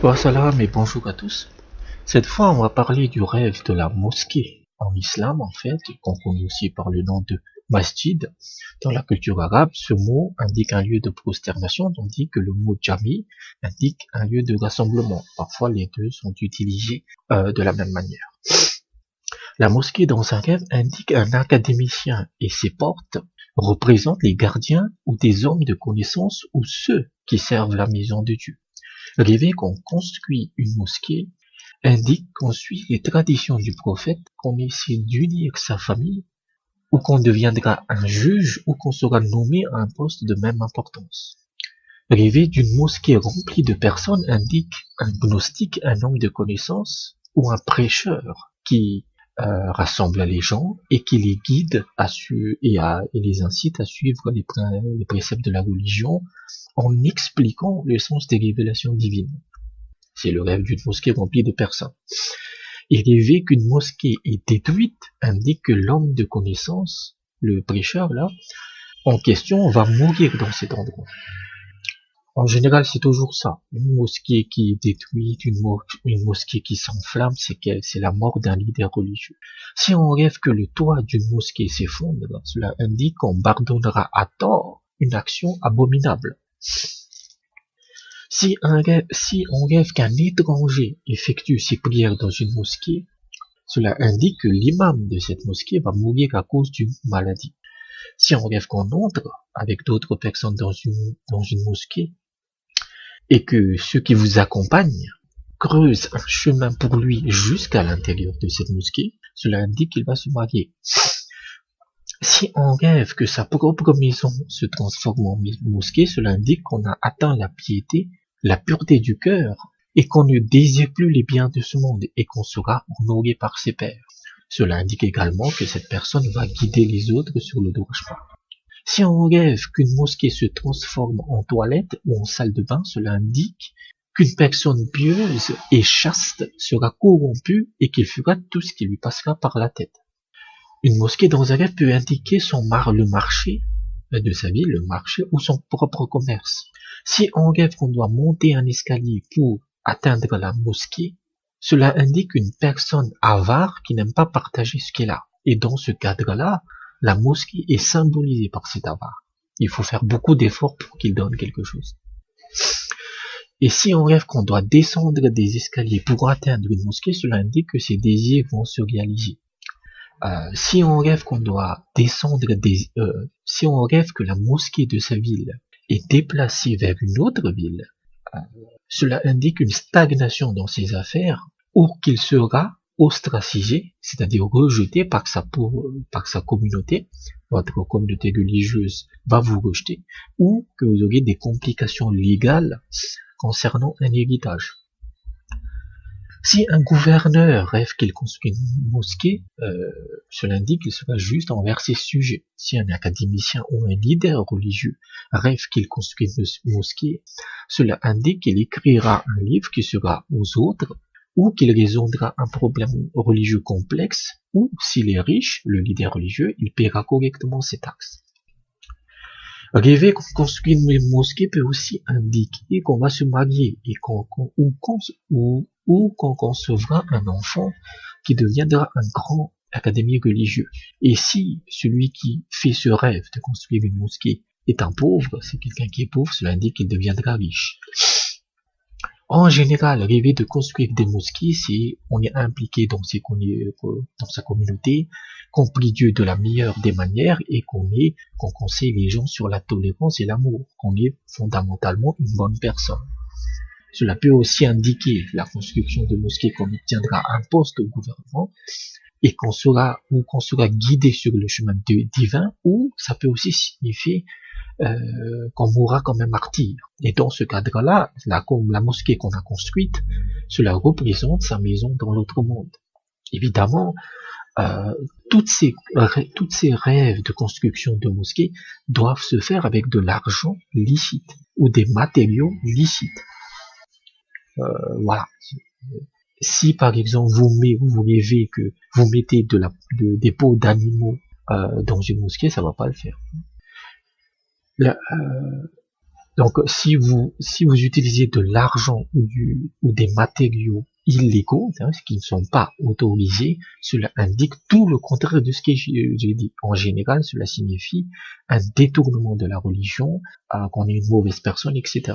Bon, salam et bonjour à tous. Cette fois, on va parler du rêve de la mosquée en islam, en fait, qu'on connaît aussi par le nom de masjid. Dans la culture arabe, ce mot indique un lieu de prosternation, tandis que le mot jami indique un lieu de rassemblement. Parfois, les deux sont utilisés de la même manière. La mosquée dans un rêve indique un académicien et ses portes représentent les gardiens ou des hommes de connaissance ou ceux qui servent la maison de Dieu. Rêver qu'on construit une mosquée indique qu'on suit les traditions du prophète, qu'on essaie d'unir sa famille, ou qu'on deviendra un juge, ou qu'on sera nommé à un poste de même importance. Rêver d'une mosquée remplie de personnes indique un gnostique, un homme de connaissance, ou un prêcheur qui rassemble les gens et qui les guide et les incite à suivre les préceptes de la religion en expliquant le sens des révélations divines. C'est le rêve d'une mosquée remplie de personnes. Et rêver qu'une mosquée est détruite indique que l'homme de connaissance, le prêcheur là, en question, va mourir dans cet endroit. En général, c'est toujours ça. Une mosquée qui est détruite, une mosquée qui s'enflamme, c'est la mort d'un leader religieux. Si on rêve que le toit d'une mosquée s'effondre, cela indique qu'on pardonnera à tort une action abominable. Si on rêve qu'un étranger effectue ses prières dans une mosquée, cela indique que l'imam de cette mosquée va mourir à cause d'une maladie. Si on rêve qu'on entre avec d'autres personnes dans une mosquée, et que ceux qui vous accompagnent creusent un chemin pour lui jusqu'à l'intérieur de cette mosquée, cela indique qu'il va se marier. Si on rêve que sa propre maison se transforme en mosquée, cela indique qu'on a atteint la piété, la pureté du cœur, et qu'on ne désire plus les biens de ce monde, et qu'on sera honoré par ses pairs. Cela indique également que cette personne va guider les autres sur le droit chemin. Si on rêve qu'une mosquée se transforme en toilette ou en salle de bain, cela indique qu'une personne pieuse et chaste sera corrompue et qu'il fera tout ce qui lui passera par la tête. Une mosquée dans un rêve peut indiquer le marché de sa ville, le marché ou son propre commerce. Si on rêve qu'on doit monter un escalier pour atteindre la mosquée, cela indique une personne avare qui n'aime pas partager ce qu'elle a. Et dans ce cadre-là, la mosquée est symbolisée par cet avare. Il faut faire beaucoup d'efforts pour qu'il donne quelque chose. Et si on rêve qu'on doit descendre des escaliers pour atteindre une mosquée, cela indique que ses désirs vont se réaliser. Si on rêve qu'on doit si on rêve que la mosquée de sa ville est déplacée vers une autre ville, cela indique une stagnation dans ses affaires ou qu'il sera ostracisé, c'est-à-dire rejeté par sa communauté, votre communauté religieuse va vous rejeter, ou que vous aurez des complications légales concernant un héritage. Si un gouverneur rêve qu'il construit une mosquée, cela indique qu'il sera juste envers ses sujets. Si un académicien ou un leader religieux rêve qu'il construit une mosquée, cela indique qu'il écrira un livre qui sera aux autres, ou qu'il résoudra un problème religieux complexe, ou s'il est riche, le leader religieux, il paiera correctement ses taxes. Rêver qu'on construit une mosquée peut aussi indiquer qu'on va se marier et qu'on concevra un enfant qui deviendra un grand académique religieux. Et si celui qui fait ce rêve de construire une mosquée est un pauvre, c'est quelqu'un qui est pauvre, cela indique qu'il deviendra riche. En général, rêver de construire des mosquées, c'est on est impliqué dans sa communauté, qu'on prie Dieu de la meilleure des manières et qu'on conseille les gens sur la tolérance et l'amour, qu'on est fondamentalement une bonne personne. Cela peut aussi indiquer la construction de mosquées qu'on obtiendra un poste au gouvernement et qu'on sera guidé sur le chemin divin, ou ça peut aussi signifier qu'on mourra comme un martyr. Et dans ce cadre-là, la mosquée qu'on a construite, cela représente sa maison dans l'autre monde. Évidemment, toutes ces rêves de construction de mosquées doivent se faire avec de l'argent licite ou des matériaux licites. Voilà. Si par exemple vous rêvez que vous mettez des peaux d'animaux dans une mosquée, ça va pas le faire. Donc, si vous utilisez de l'argent ou des matériaux illégaux, hein, qui ne sont pas autorisés, cela indique tout le contraire de ce que j'ai dit. En général, cela signifie un détournement de la religion, qu'on est une mauvaise personne, etc.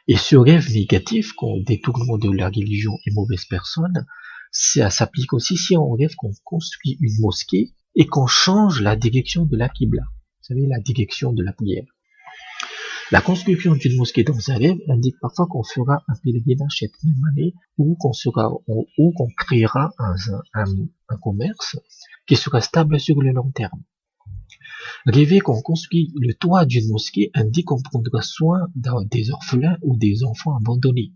Et ce rêve négatif, qu'on détournement de la religion et mauvaise personne, ça s'applique aussi si on rêve qu'on construit une mosquée et qu'on change la direction de la Qibla. Vous savez, la direction de la prière. La construction d'une mosquée dans un rêve indique parfois qu'on fera un pèlerinage cette même année ou qu'on créera un commerce qui sera stable sur le long terme. Rêver qu'on construit le toit d'une mosquée indique qu'on prendra soin des orphelins ou des enfants abandonnés.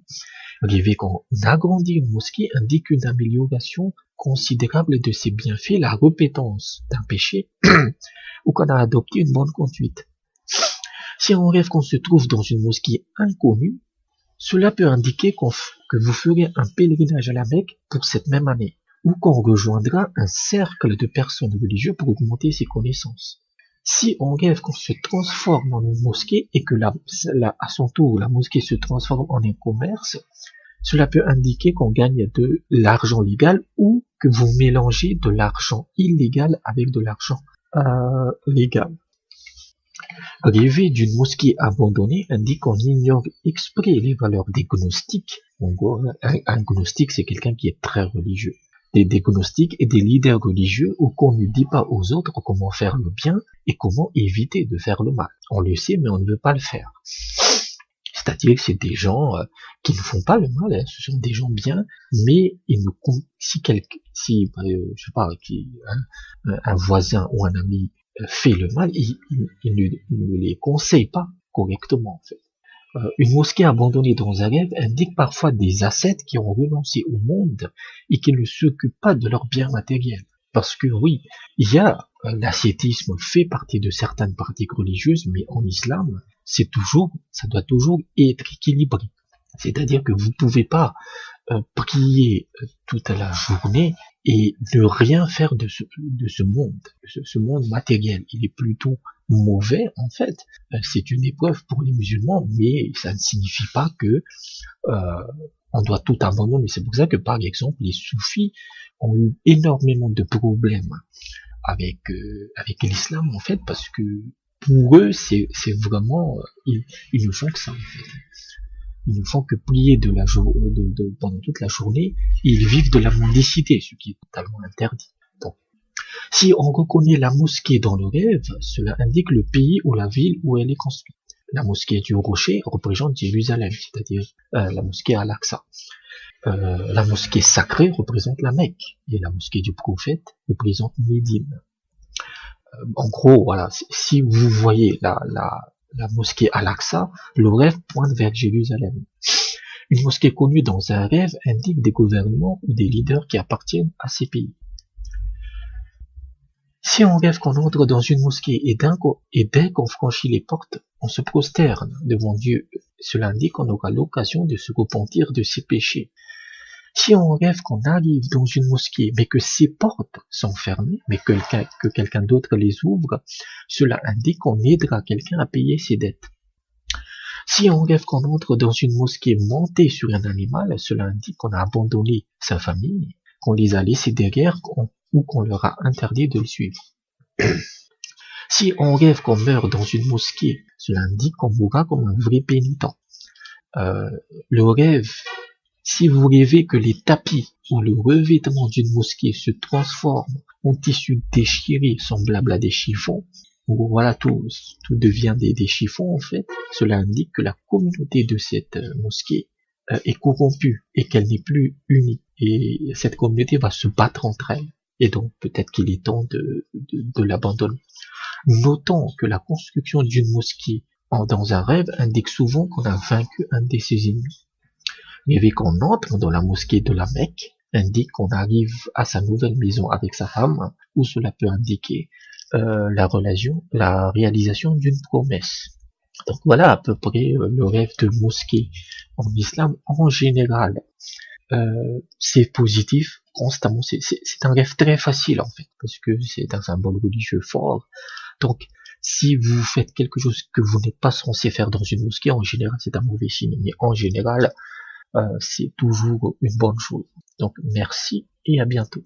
Rêver qu'on agrandit une mosquée indique une amélioration considérable de ses bienfaits, la repentance d'un péché ou qu'on a adopté une bonne conduite. Si on rêve qu'on se trouve dans une mosquée inconnue, cela peut indiquer que vous ferez un pèlerinage à la Mecque pour cette même année, ou qu'on rejoindra un cercle de personnes religieuses pour augmenter ses connaissances. Si on rêve qu'on se transforme en une mosquée et que à son tour la mosquée se transforme en un commerce, cela peut indiquer qu'on gagne de l'argent légal ou que vous mélangez de l'argent illégal avec de l'argent légal. Rêver d'une mosquée abandonnée indique qu'on ignore exprès les valeurs des gnostiques. En gros, un gnostique, c'est quelqu'un qui est très religieux. Des gnostiques et des leaders religieux où qu'on ne dit pas aux autres comment faire le bien et comment éviter de faire le mal. On le sait, mais on ne veut pas le faire. C'est-à-dire que c'est des gens qui ne font pas le mal, hein. Ce sont des gens bien, mais ils ne, je sais pas, un voisin ou un ami fait le mal, il ne les conseille pas correctement, en fait. Une mosquée abandonnée dans un rêve indique parfois des ascètes qui ont renoncé au monde et qui ne s'occupent pas de leurs biens matériels. Parce que oui, l'ascétisme fait partie de certaines pratiques religieuses, mais en islam, ça doit toujours être équilibré. C'est-à-dire que vous ne pouvez pas prier toute la journée et ne rien faire de ce monde matériel. Il est plutôt mauvais, en fait. C'est une épreuve pour les musulmans, mais ça ne signifie pas que on doit tout abandonner. C'est pour ça que, par exemple, les soufis ont eu énormément de problèmes avec l'islam, en fait, parce que pour eux, c'est vraiment, ils ne font que ça, en fait. Ils ne font que prier pendant toute la journée, et ils vivent de la mendicité, ce qui est totalement interdit. Donc, si on reconnaît la mosquée dans le rêve, cela indique le pays ou la ville où elle est construite. La mosquée du Rocher représente Jérusalem, c'est-à-dire la mosquée Al-Aqsa. La mosquée sacrée représente la Mecque, et la mosquée du prophète représente Médine. En gros, voilà, si vous voyez la mosquée Al-Aqsa, le rêve pointe vers Jérusalem. Une mosquée connue dans un rêve indique des gouvernements ou des leaders qui appartiennent à ces pays. Si on rêve qu'on entre dans une mosquée et dès qu'on franchit les portes, on se prosterne devant Dieu, cela indique qu'on aura l'occasion de se repentir de ses péchés. Si on rêve qu'on arrive dans une mosquée, mais que ses portes sont fermées, mais que quelqu'un d'autre les ouvre, cela indique qu'on aidera quelqu'un à payer ses dettes. Si on rêve qu'on entre dans une mosquée montée sur un animal, cela indique qu'on a abandonné sa famille, qu'on les a laissés derrière ou qu'on leur a interdit de le suivre. Si on rêve qu'on meurt dans une mosquée, cela indique qu'on mourra comme un vrai pénitent. Le rêve, si vous rêvez que les tapis ou le revêtement d'une mosquée se transforment en tissu déchiré semblable à des chiffons, où voilà, tout devient des chiffons en fait, cela indique que la communauté de cette mosquée est corrompue et qu'elle n'est plus unie. Et cette communauté va se battre entre elles. Et donc peut-être qu'il est temps de l'abandonner. Notons que la construction d'une mosquée dans un rêve indique souvent qu'on a vaincu un de ses ennemis. Rêver qu'on entre dans la mosquée de la Mecque indique qu'on arrive à sa nouvelle maison avec sa femme, ou cela peut indiquer la réalisation d'une promesse. Donc voilà à peu près le rêve de mosquée en islam en général. C'est positif constamment, c'est un rêve très facile en fait, parce que c'est un symbole religieux fort. Donc Si vous faites quelque chose que vous n'êtes pas censé faire dans une mosquée, en général, c'est un mauvais signe. Mais en général, c'est toujours une bonne chose. Donc, merci et à bientôt.